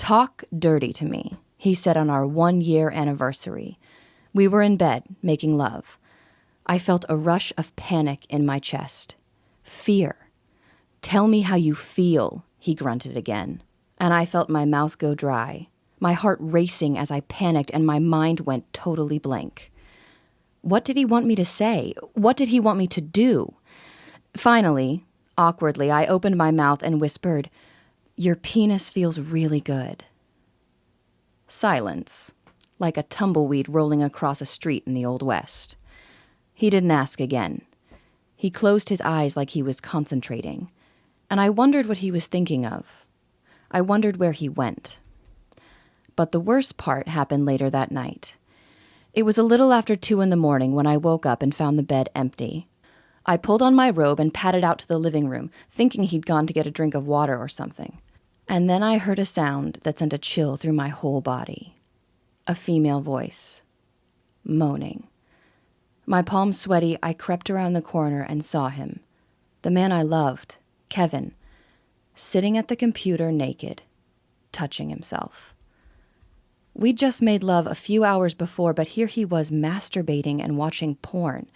"Talk dirty to me," he said on our 1-year anniversary. We were in bed, making love. I felt a rush of panic in my chest. Fear. "Tell me how you feel," he grunted again. And I felt my mouth go dry, my heart racing as I panicked and my mind went totally blank. What did he want me to say? What did he want me to do? Finally, awkwardly, I opened my mouth and whispered, "Your penis feels really good." Silence, like a tumbleweed rolling across a street in the Old West. He didn't ask again. He closed his eyes like he was concentrating, and I wondered what he was thinking of. I wondered where he went. But the worst part happened later that night. It was a little after 2 a.m. when I woke up and found the bed empty. I pulled on my robe and padded out to the living room, thinking he'd gone to get a drink of water or something. And then I heard a sound that sent a chill through my whole body. A female voice. Moaning. My palms sweaty, I crept around the corner and saw him. The man I loved, Kevin, sitting at the computer naked, touching himself. We'd just made love a few hours before, but here he was masturbating and watching porn.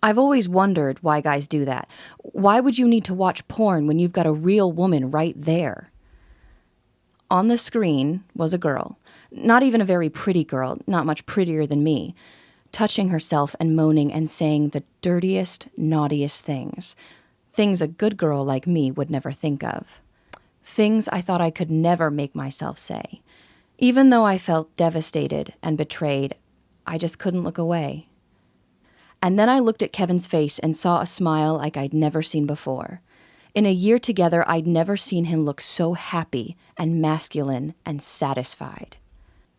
I've always wondered why guys do that. Why would you need to watch porn when you've got a real woman right there? On the screen was a girl, not even a very pretty girl, not much prettier than me, touching herself and moaning and saying the dirtiest, naughtiest things. Things a good girl like me would never think of. Things I thought I could never make myself say. Even though I felt devastated and betrayed, I just couldn't look away. And then I looked at Kevin's face and saw a smile like I'd never seen before. In a year together, I'd never seen him look so happy and masculine and satisfied.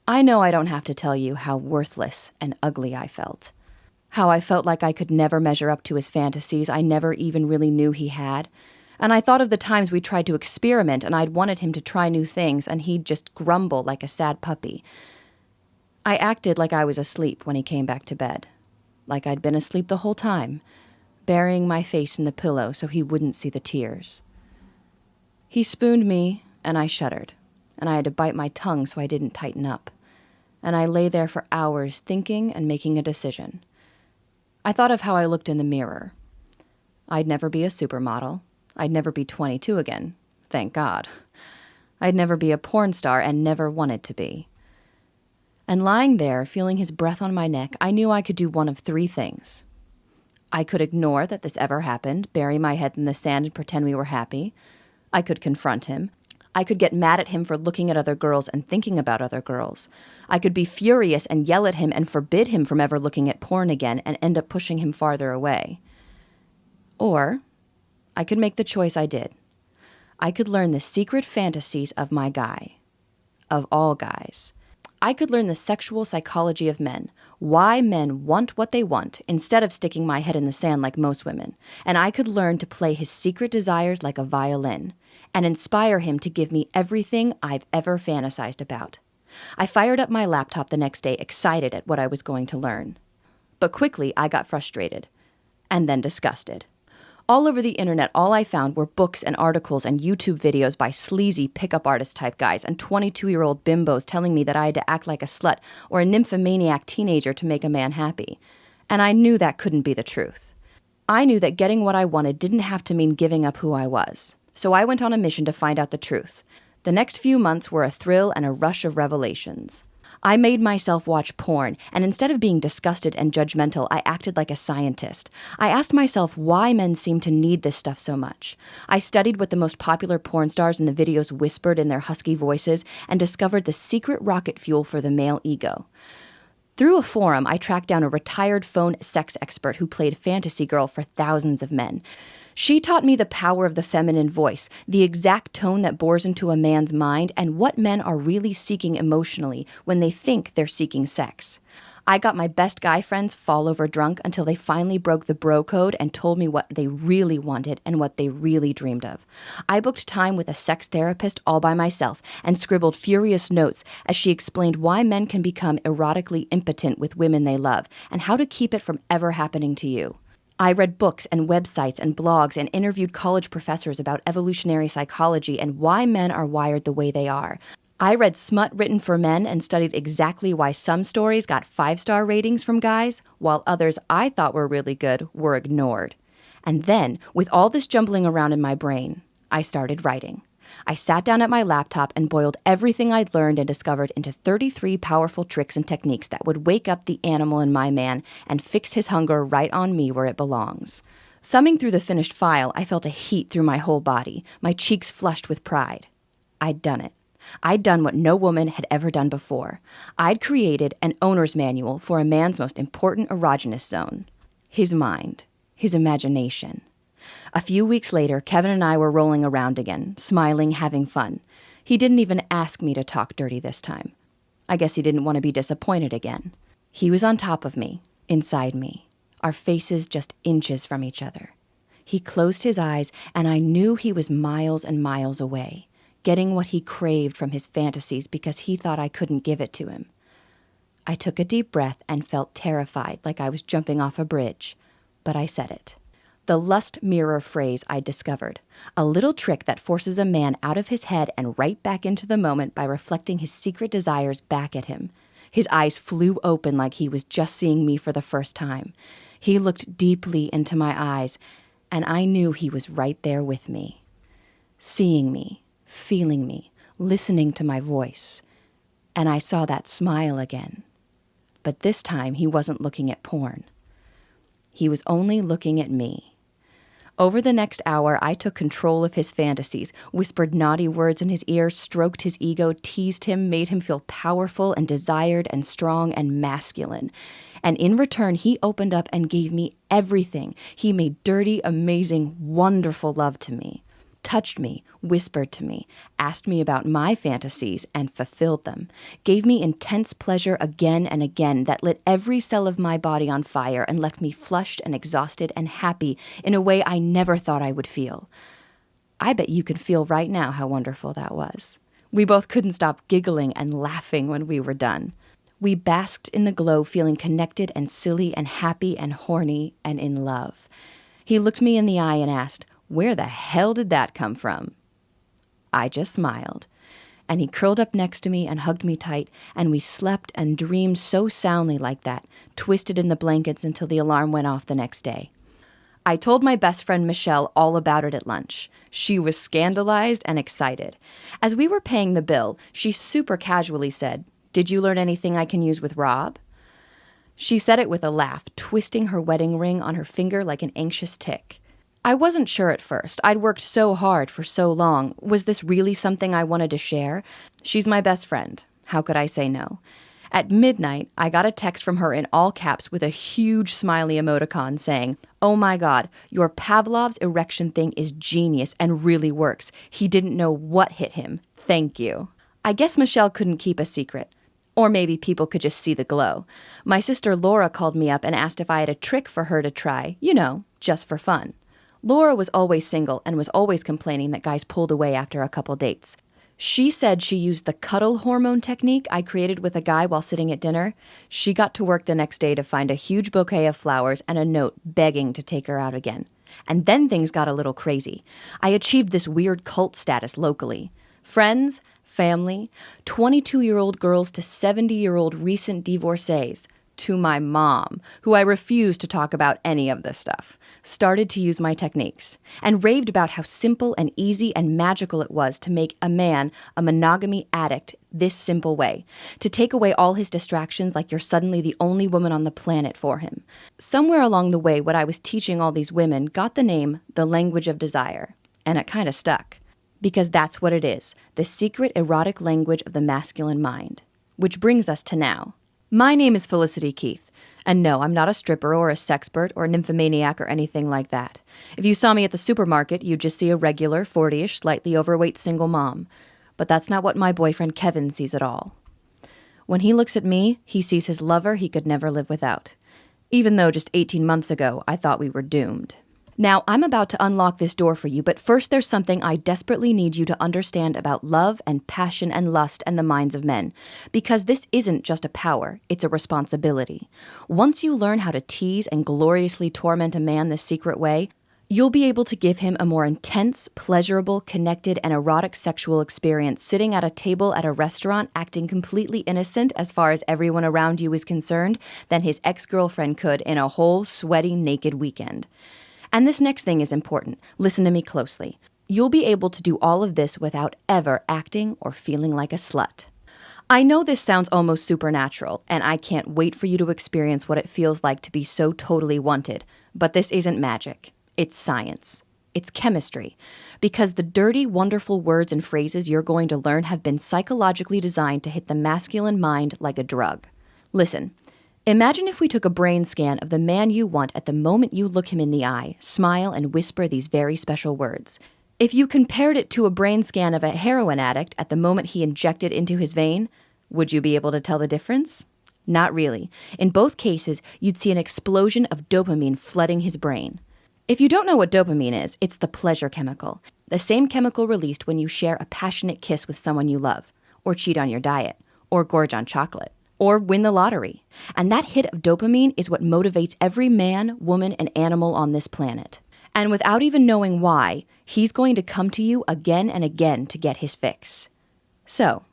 I know I don't have to tell you how worthless and ugly I felt. How I felt like I could never measure up to his fantasies I never even really knew he had. And I thought of the times we tried to experiment and I'd wanted him to try new things and he'd just grumble like a sad puppy. I acted like I was asleep when he came back to bed. Like I'd been asleep the whole time, burying my face in the pillow so he wouldn't see the tears. He spooned me and I shuddered, and I had to bite my tongue so I didn't tighten up. And I lay there for hours thinking and making a decision. I thought of how I looked in the mirror. I'd never be a supermodel. I'd never be 22 again, thank God. I'd never be a porn star and never wanted to be. And lying there, feeling his breath on my neck, I knew I could do one of 3 things. I could ignore that this ever happened, bury my head in the sand and pretend we were happy. I could confront him. I could get mad at him for looking at other girls and thinking about other girls. I could be furious and yell at him and forbid him from ever looking at porn again and end up pushing him farther away. Or I could make the choice I did. I could learn the secret fantasies of my guy. Of all guys. I could learn the sexual psychology of men, why men want what they want, instead of sticking my head in the sand like most women. And I could learn to play his secret desires like a violin, and inspire him to give me everything I've ever fantasized about. I fired up my laptop the next day, excited at what I was going to learn. But quickly, I got frustrated, and then disgusted. All over the internet, all I found were books and articles and YouTube videos by sleazy pickup artist type guys and 22-year-old bimbos telling me that I had to act like a slut or a nymphomaniac teenager to make a man happy. And I knew that couldn't be the truth. I knew that getting what I wanted didn't have to mean giving up who I was. So I went on a mission to find out the truth. The next few months were a thrill and a rush of revelations. I made myself watch porn, and instead of being disgusted and judgmental, I acted like a scientist. I asked myself why men seem to need this stuff so much. I studied what the most popular porn stars in the videos whispered in their husky voices and discovered the secret rocket fuel for the male ego. Through a forum, I tracked down a retired phone sex expert who played fantasy girl for thousands of men. She taught me the power of the feminine voice, the exact tone that bores into a man's mind, and what men are really seeking emotionally when they think they're seeking sex. I got my best guy friends fall over drunk until they finally broke the bro code and told me what they really wanted and what they really dreamed of. I booked time with a sex therapist all by myself and scribbled furious notes as she explained why men can become erotically impotent with women they love and how to keep it from ever happening to you. I read books and websites and blogs and interviewed college professors about evolutionary psychology and why men are wired the way they are. I read smut written for men and studied exactly why some stories got 5-star ratings from guys, while others I thought were really good were ignored. And then, with all this jumbling around in my brain, I started writing. I sat down at my laptop and boiled everything I'd learned and discovered into 33 powerful tricks and techniques that would wake up the animal in my man and fix his hunger right on me where it belongs. Thumbing through the finished file, I felt a heat through my whole body, my cheeks flushed with pride. I'd done it. I'd done what no woman had ever done before. I'd created an owner's manual for a man's most important erogenous zone. His mind. His imagination. A few weeks later, Kevin and I were rolling around again, smiling, having fun. He didn't even ask me to talk dirty this time. I guess he didn't want to be disappointed again. He was on top of me, inside me, our faces just inches from each other. He closed his eyes, and I knew he was miles and miles away, getting what he craved from his fantasies because he thought I couldn't give it to him. I took a deep breath and felt terrified, like I was jumping off a bridge, but I said it. The lust mirror phrase I discovered, a little trick that forces a man out of his head and right back into the moment by reflecting his secret desires back at him. His eyes flew open like he was just seeing me for the first time. He looked deeply into my eyes, and I knew he was right there with me, seeing me, feeling me, listening to my voice. And I saw that smile again. But this time he wasn't looking at porn. He was only looking at me. Over the next hour, I took control of his fantasies, whispered naughty words in his ear, stroked his ego, teased him, made him feel powerful and desired and strong and masculine. And in return, he opened up and gave me everything. He made dirty, amazing, wonderful love to me, touched me, whispered to me, asked me about my fantasies and fulfilled them, gave me intense pleasure again and again that lit every cell of my body on fire and left me flushed and exhausted and happy in a way I never thought I would feel. I bet you can feel right now how wonderful that was. We both couldn't stop giggling and laughing when we were done. We basked in the glow, feeling connected and silly and happy and horny and in love. He looked me in the eye and asked, "Where the hell did that come from?" I just smiled, and he curled up next to me and hugged me tight, and we slept and dreamed so soundly like that, twisted in the blankets until the alarm went off the next day. I told my best friend Michelle all about it at lunch. She was scandalized and excited. As we were paying the bill, she super casually said, "Did you learn anything I can use with Rob?" She said it with a laugh, twisting her wedding ring on her finger like an anxious tick. I wasn't sure at first. I'd worked so hard for so long. Was this really something I wanted to share? She's my best friend. How could I say no? At midnight, I got a text from her in all caps with a huge smiley emoticon saying, "Oh my God, your Pavlov's erection thing is genius and really works. He didn't know what hit him. Thank you." I guess Michelle couldn't keep a secret. Or maybe people could just see the glow. My sister Laura called me up and asked if I had a trick for her to try, just for fun. Laura was always single and was always complaining that guys pulled away after a couple dates. She said she used the cuddle hormone technique I created with a guy while sitting at dinner. She got to work the next day to find a huge bouquet of flowers and a note begging to take her out again. And then things got a little crazy. I achieved this weird cult status locally. Friends, family, 22-year-old girls to 70-year-old recent divorcees, to my mom, who I refused to talk about any of this stuff, started to use my techniques and raved about how simple and easy and magical it was to make a man a monogamy addict this simple way, to take away all his distractions like you're suddenly the only woman on the planet for him. Somewhere along the way, what I was teaching all these women got the name The Language of Desire, and it kind of stuck. Because that's what it is, the secret erotic language of the masculine mind. Which brings us to now. My name is Felicity Keith, and no, I'm not a stripper or a sexpert or a nymphomaniac or anything like that. If you saw me at the supermarket, you'd just see a regular, 40-ish, slightly overweight single mom. But that's not what my boyfriend Kevin sees at all. When he looks at me, he sees his lover he could never live without. Even though just 18 months ago, I thought we were doomed. Now, I'm about to unlock this door for you, but first there's something I desperately need you to understand about love and passion and lust and the minds of men. Because this isn't just a power, it's a responsibility. Once you learn how to tease and gloriously torment a man this secret way, You'll be able to give him a more intense, pleasurable, connected, and erotic sexual experience sitting at a table at a restaurant acting completely innocent as far as everyone around you is concerned than his ex-girlfriend could in a whole sweaty, naked weekend. And this next thing is important. Listen to me closely. You'll be able to do all of this without ever acting or feeling like a slut. I know this sounds almost supernatural, and I can't wait for you to experience what it feels like to be so totally wanted, but this isn't magic. It's science. It's chemistry. Because the dirty, wonderful words and phrases you're going to learn have been psychologically designed to hit the masculine mind like a drug. Listen, imagine if we took a brain scan of the man you want at the moment you look him in the eye, smile, and whisper these very special words. If you compared it to a brain scan of a heroin addict at the moment he injected into his vein, would you be able to tell the difference? Not really. In both cases, you'd see an explosion of dopamine flooding his brain. If you don't know what dopamine is, it's the pleasure chemical, the same chemical released when you share a passionate kiss with someone you love, or cheat on your diet, or gorge on chocolate, or win the lottery. And that hit of dopamine is what motivates every man, woman, and animal on this planet. And without even knowing why, he's going to come to you again and again to get his fix. So,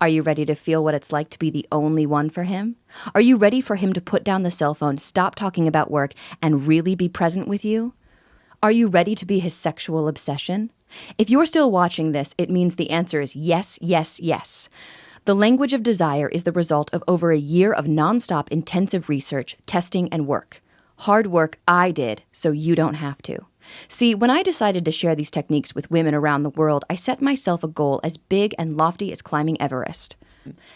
are you ready to feel what it's like to be the only one for him? Are you ready for him to put down the cell phone, stop talking about work, and really be present with you? Are you ready to be his sexual obsession? If you're still watching this, it means the answer is yes, yes, yes. The language of desire is the result of over a year of nonstop intensive research, testing, and work. Hard work I did, so you don't have to. See, when I decided to share these techniques with women around the world, I set myself a goal as big and lofty as climbing Everest.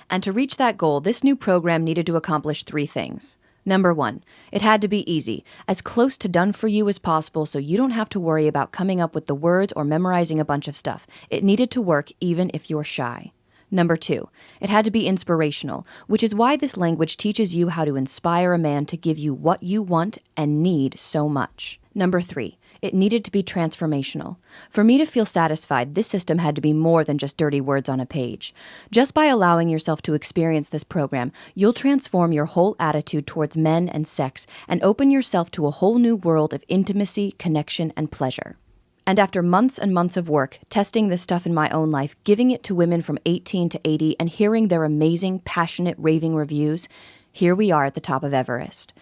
And to reach that goal, this new program needed to accomplish 3 things. Number 1, it had to be easy, as close to done for you as possible so you don't have to worry about coming up with the words or memorizing a bunch of stuff. It needed to work even if you're shy. Number 2, it had to be inspirational, which is why this language teaches you how to inspire a man to give you what you want and need so much. Number 3, it needed to be transformational. For me to feel satisfied, this system had to be more than just dirty words on a page. Just by allowing yourself to experience this program, you'll transform your whole attitude towards men and sex and open yourself to a whole new world of intimacy, connection, and pleasure. And after months and months of work, testing this stuff in my own life, giving it to women from 18 to 80, and hearing their amazing, passionate, raving reviews, here we are at the top of Everest.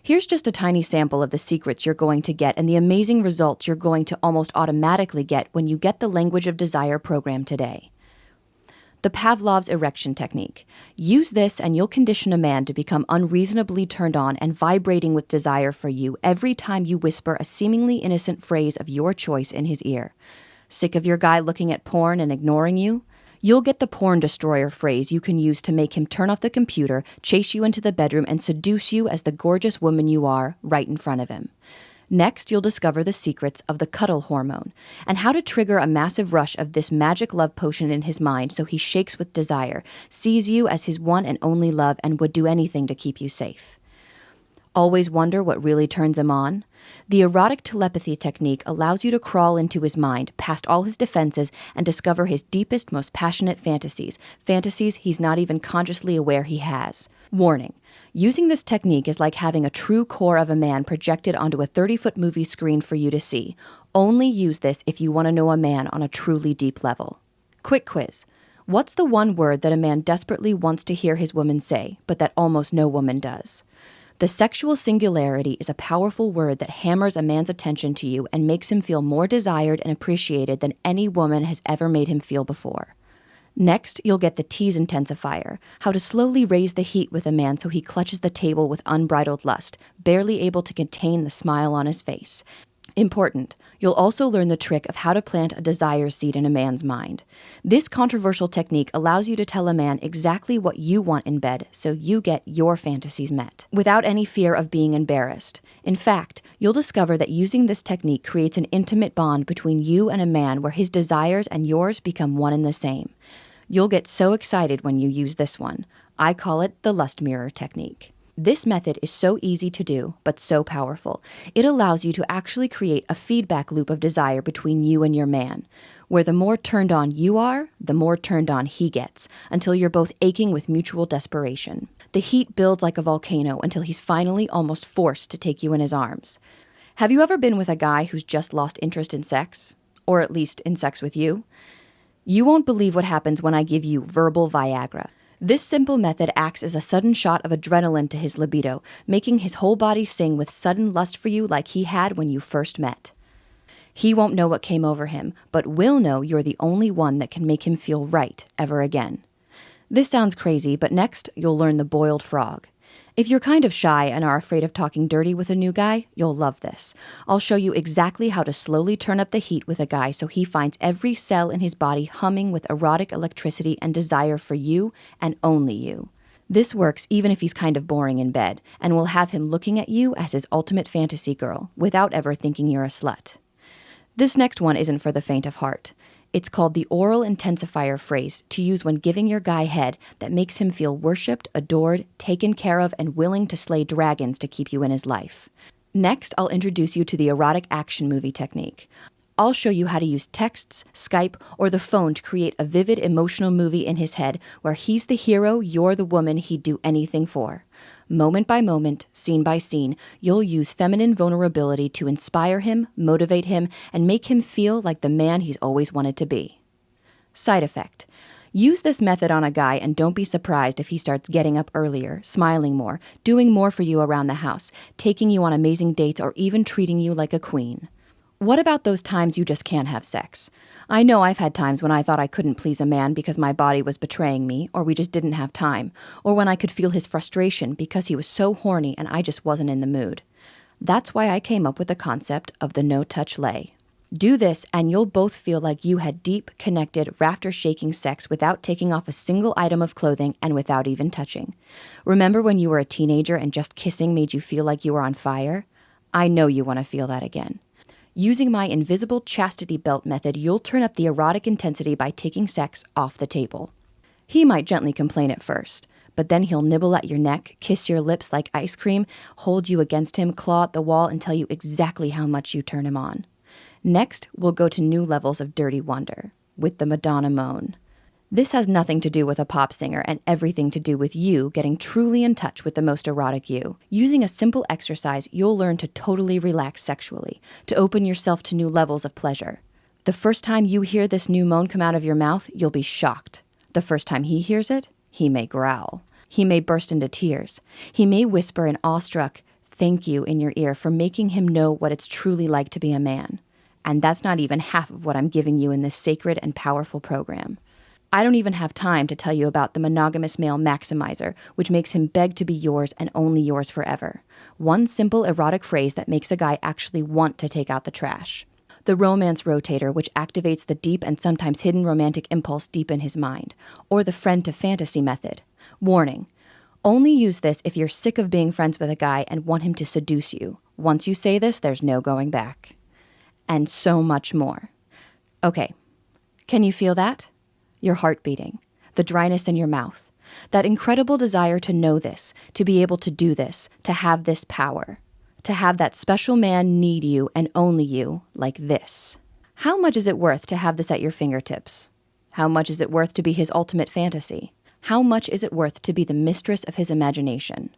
Here's just a tiny sample of the secrets you're going to get and the amazing results you're going to almost automatically get when you get the Language of Desire program today. The Pavlov's erection technique. Use this and you'll condition a man to become unreasonably turned on and vibrating with desire for you every time you whisper a seemingly innocent phrase of your choice in his ear. Sick of your guy looking at porn and ignoring you? You'll get the porn destroyer phrase you can use to make him turn off the computer, chase you into the bedroom, and seduce you as the gorgeous woman you are right in front of him. Next, you'll discover the secrets of the cuddle hormone and how to trigger a massive rush of this magic love potion in his mind so he shakes with desire, sees you as his one and only love, and would do anything to keep you safe. Always wonder what really turns him on? The erotic telepathy technique allows you to crawl into his mind, past all his defenses, and discover his deepest, most passionate fantasies he's not even consciously aware he has. Warning: using this technique is like having a true core of a man projected onto a 30-foot movie screen for you to see. Only use this if you want to know a man on a truly deep level. Quick quiz. What's the one word that a man desperately wants to hear his woman say, but that almost no woman does? The sexual singularity is a powerful word that hammers a man's attention to you and makes him feel more desired and appreciated than any woman has ever made him feel before. Next, you'll get the tease intensifier, how to slowly raise the heat with a man so he clutches the table with unbridled lust, barely able to contain the smile on his face. Important, you'll also learn the trick of how to plant a desire seed in a man's mind. This controversial technique allows you to tell a man exactly what you want in bed so you get your fantasies met, without any fear of being embarrassed. In fact, you'll discover that using this technique creates an intimate bond between you and a man where his desires and yours become one and the same. You'll get so excited when you use this one. I call it the lust mirror technique. This method is so easy to do, but so powerful. It allows you to actually create a feedback loop of desire between you and your man, where the more turned on you are, the more turned on he gets, until you're both aching with mutual desperation. The heat builds like a volcano until he's finally almost forced to take you in his arms. Have you ever been with a guy who's just lost interest in sex? Or at least in sex with you? You won't believe what happens when I give you verbal Viagra. This simple method acts as a sudden shot of adrenaline to his libido, making his whole body sing with sudden lust for you like he had when you first met. He won't know what came over him, but will know you're the only one that can make him feel right ever again. This sounds crazy, but next you'll learn the boiled frog. If you're kind of shy and are afraid of talking dirty with a new guy, you'll love this. I'll show you exactly how to slowly turn up the heat with a guy so he finds every cell in his body humming with erotic electricity and desire for you and only you. This works even if he's kind of boring in bed, and will have him looking at you as his ultimate fantasy girl, without ever thinking you're a slut. This next one isn't for the faint of heart. It's called the oral intensifier phrase to use when giving your guy head that makes him feel worshipped, adored, taken care of, and willing to slay dragons to keep you in his life. Next, I'll introduce you to the erotic action movie technique. I'll show you how to use texts, Skype, or the phone to create a vivid emotional movie in his head where he's the hero, you're the woman he'd do anything for. Moment by moment, scene by scene, you'll use feminine vulnerability to inspire him, motivate him, and make him feel like the man he's always wanted to be. Side effect. Use this method on a guy and don't be surprised if he starts getting up earlier, smiling more, doing more for you around the house, taking you on amazing dates, or even treating you like a queen. What about those times you just can't have sex? I know I've had times when I thought I couldn't please a man because my body was betraying me, or we just didn't have time, or when I could feel his frustration because he was so horny and I just wasn't in the mood. That's why I came up with the concept of the no-touch lay. Do this and you'll both feel like you had deep, connected, rafter-shaking sex without taking off a single item of clothing and without even touching. Remember when you were a teenager and just kissing made you feel like you were on fire? I know you want to feel that again. Using my invisible chastity belt method, you'll turn up the erotic intensity by taking sex off the table. He might gently complain at first, but then he'll nibble at your neck, kiss your lips like ice cream, hold you against him, claw at the wall, and tell you exactly how much you turn him on. Next, we'll go to new levels of dirty wonder, with the Madonna moan. This has nothing to do with a pop singer and everything to do with you getting truly in touch with the most erotic you. Using a simple exercise, you'll learn to totally relax sexually, to open yourself to new levels of pleasure. The first time you hear this new moan come out of your mouth, you'll be shocked. The first time he hears it, he may growl. He may burst into tears. He may whisper an awestruck thank you in your ear for making him know what it's truly like to be a man. And that's not even half of what I'm giving you in this sacred and powerful program. I don't even have time to tell you about the monogamous male maximizer, which makes him beg to be yours and only yours forever. One simple erotic phrase that makes a guy actually want to take out the trash. The romance rotator, which activates the deep and sometimes hidden romantic impulse deep in his mind. Or the friend to fantasy method. Warning. Only use this if you're sick of being friends with a guy and want him to seduce you. Once you say this, there's no going back. And so much more. Okay. Can you feel that? Your heart beating, the dryness in your mouth, that incredible desire to know this, to be able to do this, to have this power, to have that special man need you and only you like this. How much is it worth to have this at your fingertips? How much is it worth to be his ultimate fantasy? How much is it worth to be the mistress of his imagination?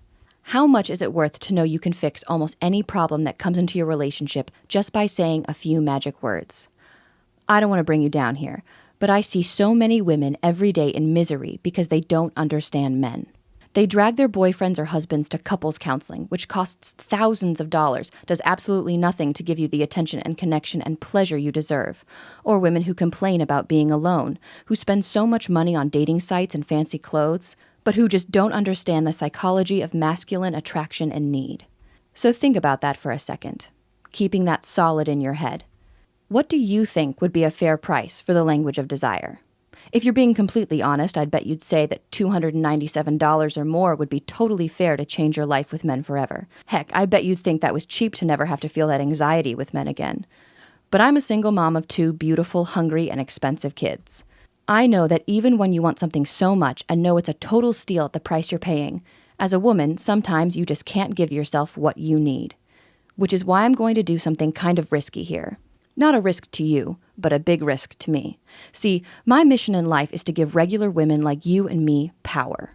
How much is it worth to know you can fix almost any problem that comes into your relationship just by saying a few magic words? I don't want to bring you down here, but I see so many women every day in misery because they don't understand men. They drag their boyfriends or husbands to couples counseling, which costs thousands of dollars, does absolutely nothing to give you the attention and connection and pleasure you deserve. Or women who complain about being alone, who spend so much money on dating sites and fancy clothes, but who just don't understand the psychology of masculine attraction and need. So think about that for a second, keeping that solid in your head. What do you think would be a fair price for the language of desire? If you're being completely honest, I'd bet you'd say that $297 or more would be totally fair to change your life with men forever. Heck, I bet you'd think that was cheap to never have to feel that anxiety with men again. But I'm a single mom of 2 beautiful, hungry, and expensive kids. I know that even when you want something so much and know it's a total steal at the price you're paying, as a woman, sometimes you just can't give yourself what you need. Which is why I'm going to do something kind of risky here. Not a risk to you, but a big risk to me. See, my mission in life is to give regular women like you and me power.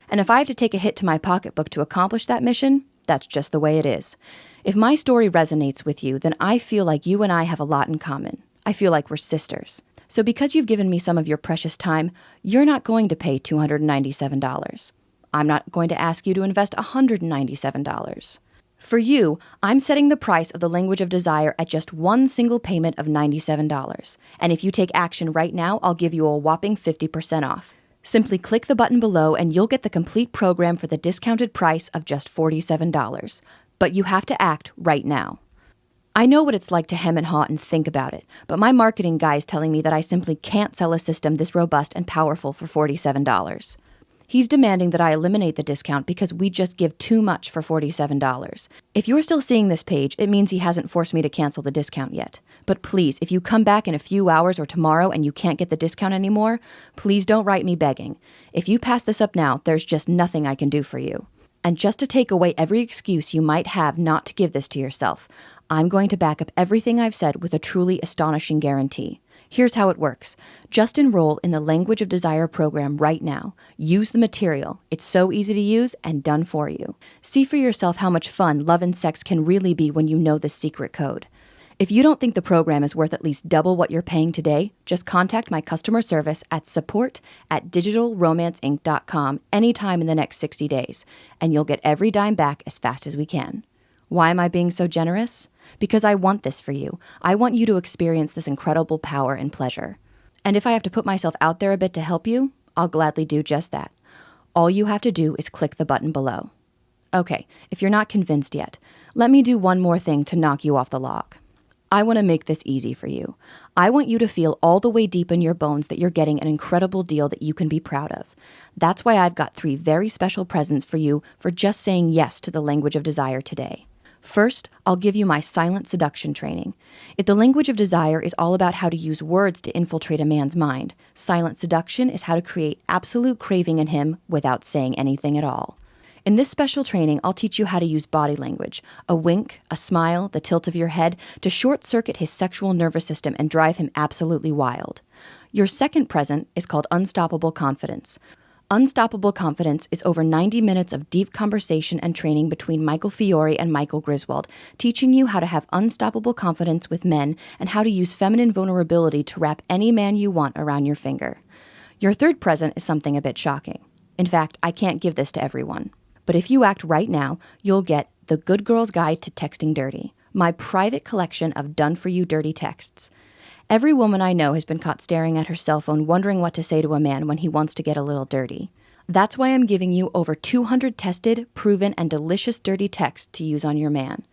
And if I have to take a hit to my pocketbook to accomplish that mission, that's just the way it is. If my story resonates with you, then I feel like you and I have a lot in common. I feel like we're sisters. So because you've given me some of your precious time, you're not going to pay $297. I'm not going to ask you to invest $197. For you, I'm setting the price of the Language of Desire at just one single payment of $97. And if you take action right now, I'll give you a whopping 50% off. Simply click the button below and you'll get the complete program for the discounted price of just $47. But you have to act right now. I know what it's like to hem and haw and think about it, but my marketing guy is telling me that I simply can't sell a system this robust and powerful for $47. He's demanding that I eliminate the discount because we just give too much for $47. If you're still seeing this page, it means he hasn't forced me to cancel the discount yet. But please, if you come back in a few hours or tomorrow and you can't get the discount anymore, please don't write me begging. If you pass this up now, there's just nothing I can do for you. And just to take away every excuse you might have not to give this to yourself, I'm going to back up everything I've said with a truly astonishing guarantee. Here's how it works. Just enroll in the Language of Desire program right now. Use the material. It's so easy to use and done for you. See for yourself how much fun love and sex can really be when you know this secret code. If you don't think the program is worth at least double what you're paying today, just contact my customer service at support@digitalromanceinc.com anytime in the next 60 days, and you'll get every dime back as fast as we can. Why am I being so generous? Because I want this for you. I want you to experience this incredible power and pleasure. And if I have to put myself out there a bit to help you, I'll gladly do just that. All you have to do is click the button below. Okay, if you're not convinced yet, let me do one more thing to knock you off the log. I want to make this easy for you. I want you to feel all the way deep in your bones that you're getting an incredible deal that you can be proud of. That's why I've got 3 very special presents for you for just saying yes to the Language of Desire today. First, I'll give you my silent seduction training. If the Language of Desire is all about how to use words to infiltrate a man's mind, silent seduction is how to create absolute craving in him without saying anything at all. In this special training, I'll teach you how to use body language, a wink, a smile, the tilt of your head, to short-circuit his sexual nervous system and drive him absolutely wild. Your second present is called Unstoppable Confidence. Unstoppable Confidence is over 90 minutes of deep conversation and training between Michael Fiore and Michael Griswold, teaching you how to have unstoppable confidence with men and how to use feminine vulnerability to wrap any man you want around your finger. Your third present is something a bit shocking. In fact, I can't give this to everyone. But if you act right now, you'll get The Good Girl's Guide to Texting Dirty, my private collection of done-for-you dirty texts. Every woman I know has been caught staring at her cell phone wondering what to say to a man when he wants to get a little dirty. That's why I'm giving you over 200 tested, proven, and delicious dirty texts to use on your man.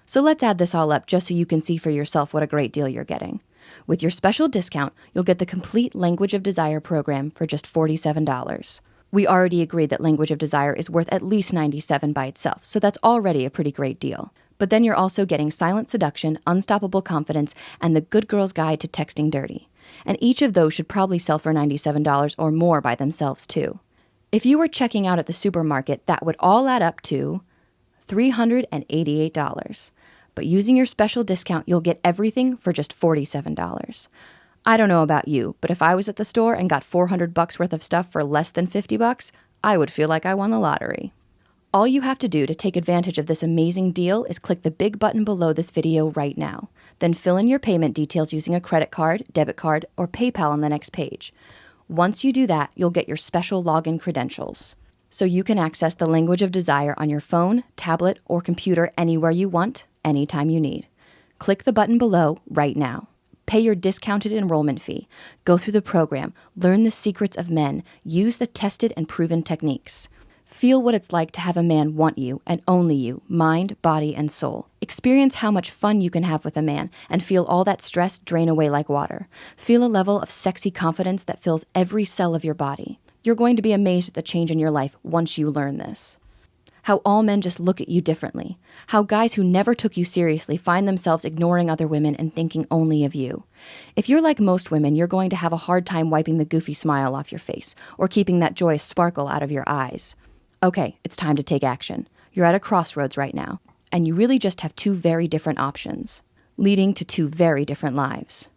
So let's add this all up just so you can see for yourself what a great deal you're getting. With your special discount, you'll get the complete Language of Desire program for just $47. We already agreed that Language of Desire is worth at least $97 by itself, so that's already a pretty great deal. But then you're also getting Silent Seduction, Unstoppable Confidence, and The Good Girl's Guide to Texting Dirty. And each of those should probably sell for $97 or more by themselves, too. If you were checking out at the supermarket, that would all add up to $388. But using your special discount, you'll get everything for just $47. I don't know about you, but if I was at the store and got $400 worth of stuff for less than $50, I would feel like I won the lottery. All you have to do to take advantage of this amazing deal is click the big button below this video right now. Then fill in your payment details using a credit card, debit card, or PayPal on the next page. Once you do that, you'll get your special login credentials, so you can access the Language of Desire on your phone, tablet, or computer anywhere you want, anytime you need. Click the button below right now. Pay your discounted enrollment fee. Go through the program, learn the secrets of men, use the tested and proven techniques. Feel what it's like to have a man want you and only you, mind, body, and soul. Experience how much fun you can have with a man and feel all that stress drain away like water. Feel a level of sexy confidence that fills every cell of your body. You're going to be amazed at the change in your life once you learn this. How all men just look at you differently. How guys who never took you seriously find themselves ignoring other women and thinking only of you. If you're like most women, you're going to have a hard time wiping the goofy smile off your face or keeping that joyous sparkle out of your eyes. Okay, it's time to take action. You're at a crossroads right now, and you really just have 2 very different options, leading to 2 very different lives.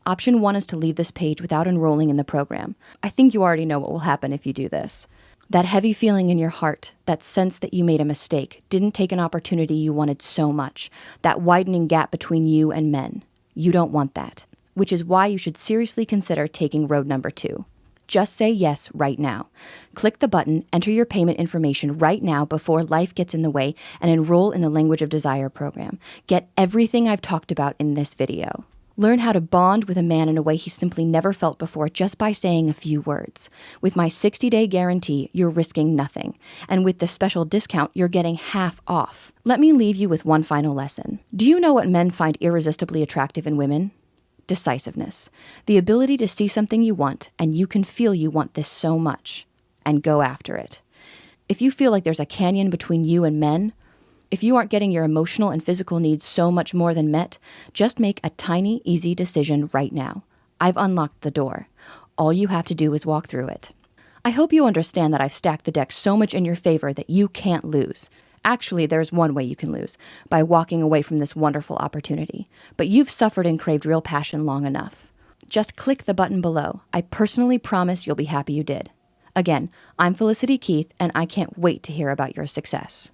Option 1 is to leave this page without enrolling in the program. I think you already know what will happen if you do this. That heavy feeling in your heart, that sense that you made a mistake, didn't take an opportunity you wanted so much, that widening gap between you and men. You don't want that, which is why you should seriously consider taking road number 2. Just say yes right now. Click the button, enter your payment information right now before life gets in the way, and enroll in the Language of Desire program. Get everything I've talked about in this video. Learn how to bond with a man in a way he simply never felt before just by saying a few words. With my 60-day guarantee, you're risking nothing. And with this special discount, you're getting half off. Let me leave you with one final lesson. Do you know what men find irresistibly attractive in women? Decisiveness. The ability to see something you want, and you can feel you want this so much, and go after it. If you feel like there's a canyon between you and men, if you aren't getting your emotional and physical needs so much more than met, just make a tiny, easy decision right now. I've unlocked the door. All you have to do is walk through it. I hope you understand that I've stacked the deck so much in your favor that you can't lose. Actually, there's one way you can lose, by walking away from this wonderful opportunity. But you've suffered and craved real passion long enough. Just click the button below. I personally promise you'll be happy you did. Again, I'm Felicity Keith, and I can't wait to hear about your success.